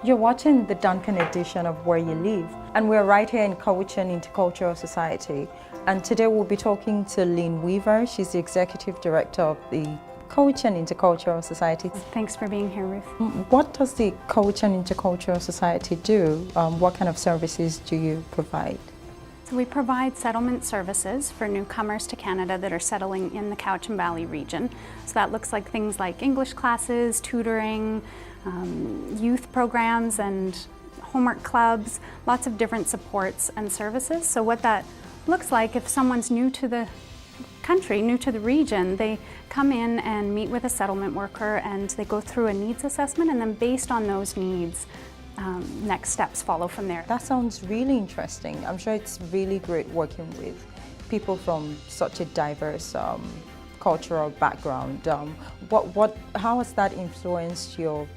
You're watching the Duncan edition of Where You Live, and we're right here in Cowichan Intercultural Society. And today we'll be talking to Lynn Weaver. She's the Executive Director of the Cowichan Intercultural Society. Thanks for being here, Ruth. What does the Cowichan Intercultural Society do? What kind of services do you provide? So we provide settlement services for newcomers to Canada that are settling in the Cowichan Valley region. So that looks like things like English classes, tutoring, youth programs and homework clubs, lots of different supports and services. So what that looks like, if someone's new to the country, new to the region, they come in and meet with a settlement worker and they go through a needs assessment, and then based on those needs, next steps follow from there. That sounds really interesting. I'm sure it's really great working with people from such a diverse cultural background. How has that influenced your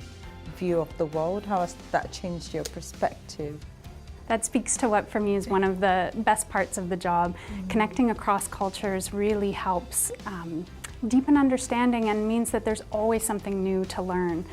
view of the world? How has that changed your perspective? That speaks to what for me is one of the best parts of the job. Connecting across cultures really helps deepen understanding and means that there's always something new to learn.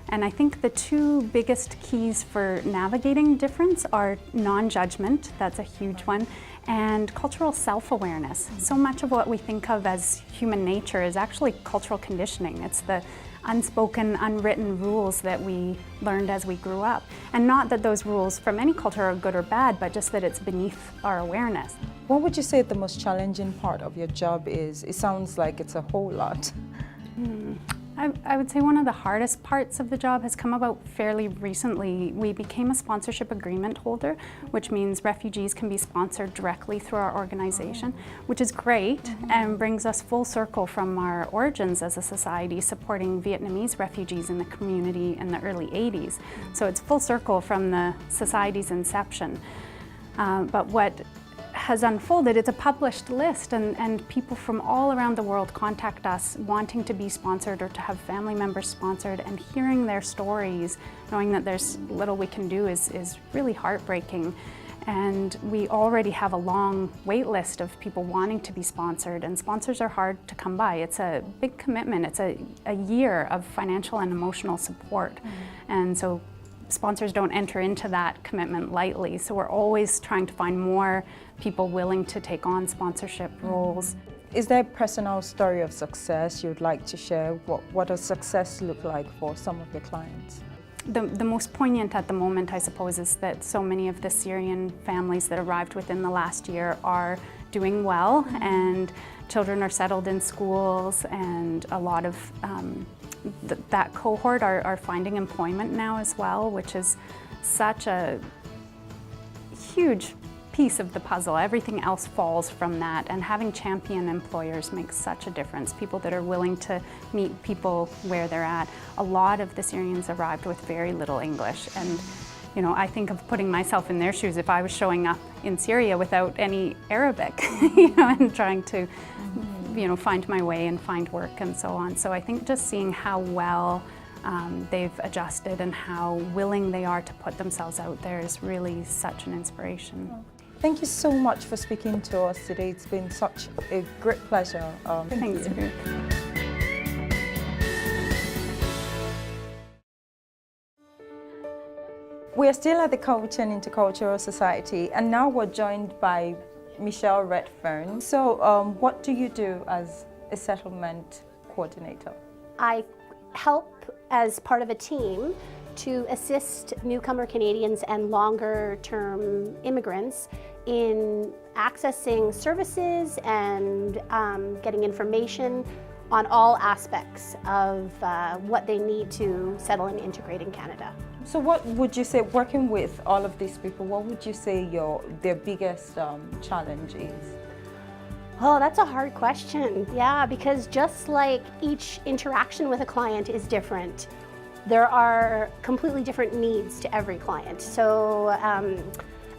And I think the two biggest keys for navigating difference are non-judgment, that's a huge one, and cultural self-awareness. So much of what we think of as human nature is actually cultural conditioning. It's the unspoken, unwritten rules that we learned as we grew up. And not that those rules from any culture are good or bad, but just that it's beneath our awareness. What would you say the most challenging part of your job is? It sounds like it's a whole lot. I would say one of the hardest parts of the job has come about fairly recently. We became a sponsorship agreement holder, which means refugees can be sponsored directly through our organization, which is great and brings us full circle from our origins as a society supporting Vietnamese refugees in the community in the early 80s. So it's full circle from the society's inception. But what has unfolded, it's a published list, and people from all around the world contact us wanting to be sponsored or to have family members sponsored, and hearing their stories, knowing that there's little we can do is really heartbreaking. And we already have a long wait list of people wanting to be sponsored, and sponsors are hard to come by. It's a big commitment. It's a year of financial and emotional support. And so sponsors don't enter into that commitment lightly, so we're always trying to find more people willing to take on sponsorship roles. Is there a personal story of success you'd like to share? What does success look like for some of your clients? The most poignant at the moment, I suppose, is that so many of the Syrian families that arrived within the last year are doing well, and children are settled in schools, and a lot of that cohort are finding employment now as well, which is such a huge piece of the puzzle. Everything else falls from that, and having champion employers makes such a difference. People that are willing to meet people where they're at. A lot of the Syrians arrived with very little English, and you know, I think of putting myself in their shoes if I was showing up in Syria without any Arabic, you know, and trying to find my way and find work and so on. So I think just seeing how well they've adjusted and how willing they are to put themselves out there is really such an inspiration. Thank you so much for speaking to us today. It's been such a great pleasure. Thanks, Ruth. We are still at the Cowichan Intercultural Society, and now we're joined by Michelle Redfern. So what do you do as a settlement coordinator? I help as part of a team to assist newcomer Canadians and longer-term immigrants in accessing services and getting information on all aspects of what they need to settle and integrate in Canada. So what would you say, working with all of these people, what would you say their biggest challenge is? Oh, that's a hard question. Yeah, because just like each interaction with a client is different, there are completely different needs to every client. So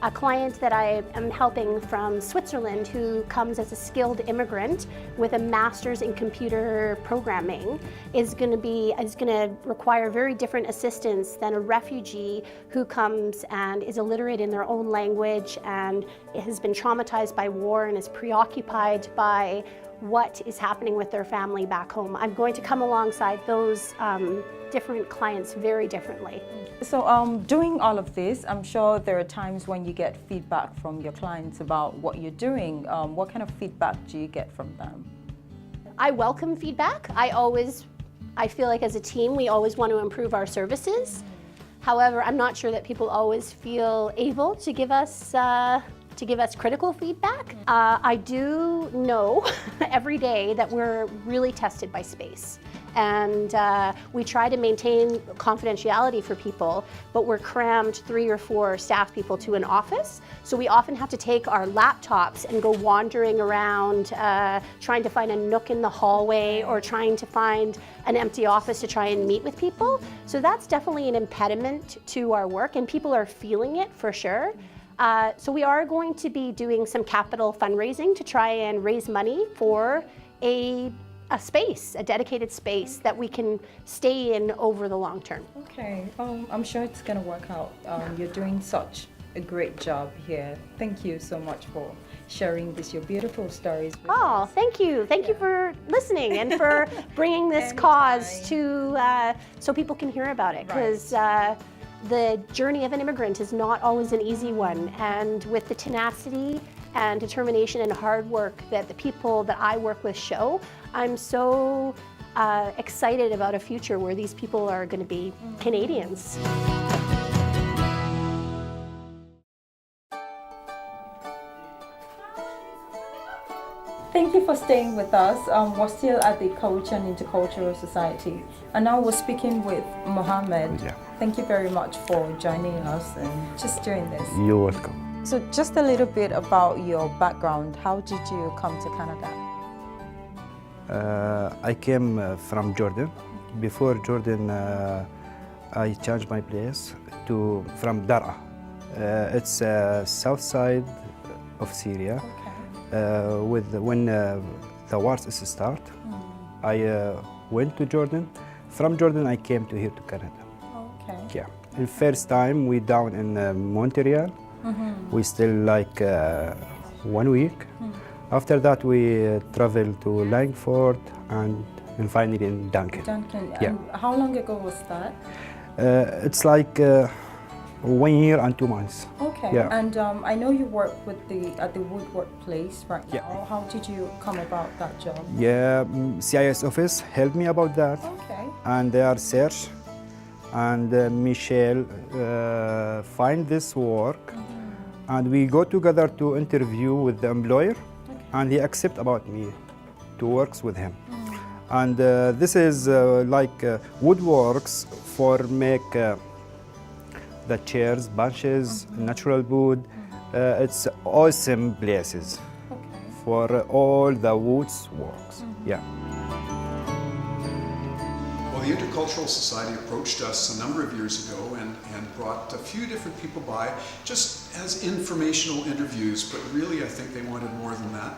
a client that I am helping from Switzerland who comes as a skilled immigrant with a master's in computer programming is going to require very different assistance than a refugee who comes and is illiterate in their own language and has been traumatized by war and is preoccupied by what is happening with their family back home. I'm going to come alongside those different clients very differently. So doing all of this, I'm sure there are times when you get feedback from your clients about what you're doing. What kind of feedback do you get from them? I welcome feedback. I feel like as a team, we always want to improve our services. However, I'm not sure that people always feel able to give us critical feedback. I do know every day that we're really tested by space. And we try to maintain confidentiality for people, but we're crammed 3 or 4 staff people to an office. So we often have to take our laptops and go wandering around, trying to find a nook in the hallway or trying to find an empty office to try and meet with people. So that's definitely an impediment to our work, and people are feeling it for sure. So we are going to be doing some capital fundraising to try and raise money for a space, a dedicated space that we can stay in over the long term. Okay, I'm sure it's going to work out. You're doing such a great job here. Thank you so much for sharing your beautiful stories with us. Thank you. Thank you for listening and for bringing this cause to, so people can hear about it. Because the journey of an immigrant is not always an easy one. And with the tenacity and determination and hard work that the people that I work with show, I'm so excited about a future where these people are going to be Canadians. Thank you for staying with us. We're still at the Cowichan Intercultural Society, and now we're speaking with Mohammed. Yeah. Thank you very much for joining us and just doing this. You're welcome. So just a little bit about your background. How did you come to Canada? I came from Jordan. Before Jordan, I changed my place from Daraa. It's south side of Syria. Okay. When the wars start, I went to Jordan. From Jordan, I came to here to Canada. Okay. Yeah. The first time we down in Montreal. We still like 1 week. After that, we traveled to Langford and finally in Duncan. Duncan. Yeah. And how long ago was that? It's like 1 year and 2 months. Okay. Yeah. And I know you work at the woodwork place right Yeah. now. How did you come about that job? Yeah, CIS office helped me about that. Okay. And they are search. And Michelle find this work. And we go together to interview with the employer. And he accept about me to work with him. And this is like woodworks for make the chairs, benches, natural wood. It's awesome places for all the woods works. Yeah. Well, the Intercultural Society approached us a number of years ago and brought a few different people by just as informational interviews, but really I think they wanted more than that.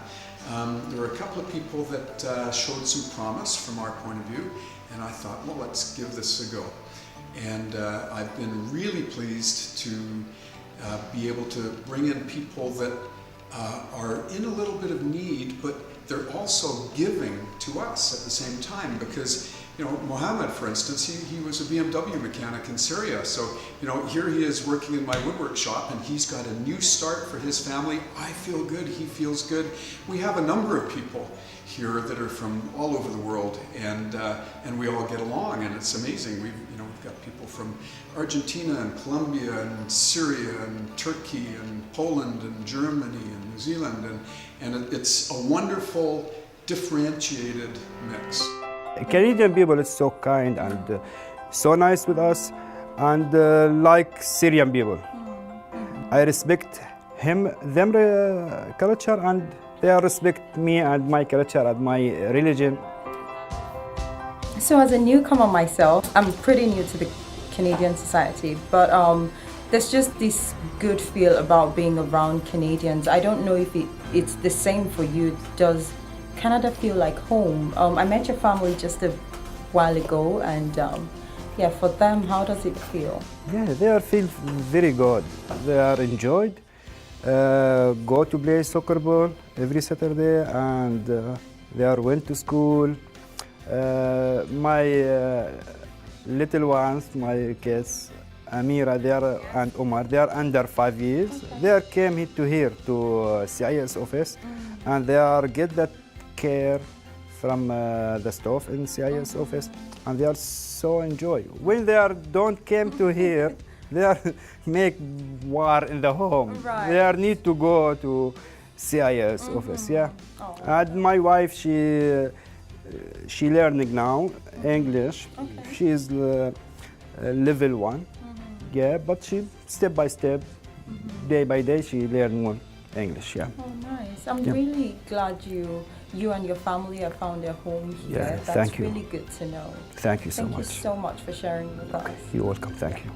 There were a couple of people that showed some promise from our point of view, and I thought, well, let's give this a go. And I've been really pleased to be able to bring in people that are in a little bit of need, but they're also giving to us at the same time, because you know, Mohammed, for instance, he was a BMW mechanic in Syria. So, you know, here he is working in my woodwork shop and he's got a new start for his family. I feel good, he feels good. We have a number of people here that are from all over the world, and we all get along, and it's amazing. We've got people from Argentina and Colombia and Syria and Turkey and Poland and Germany and New Zealand, and it's a wonderful, differentiated mix. Canadian people is so kind and so nice with us, and like Syrian people. I respect them culture, and they respect me and my culture and my religion. So as a newcomer myself, I'm pretty new to the Canadian Society, but there's just this good feel about being around Canadians. I don't know if it's the same for you. Does Canada feel like home? I met your family just a while ago, and yeah, for them, how does it feel? Yeah, they feel very good. They are enjoyed. Go to play soccer ball every Saturday, and They are went to school. My little ones, my kids, Amira there and Omar, they are under 5 years. Okay. They came here to CIS office, and they are get that care from the staff in CIS office, and they are so enjoy. When they are don't came to here, they are make war in the home. Right. They are need to go to CIS office, yeah. Oh. And my wife, she learning now English. Okay. She is level 1, yeah. But she step by step, day by day, she learn more English, yeah. Oh, nice. I'm Yeah. really glad you and your family have found a home here. Yeah, That's thank you. really good to know. Thank you so Thank much. you so much for sharing with us. You're welcome. Thank you.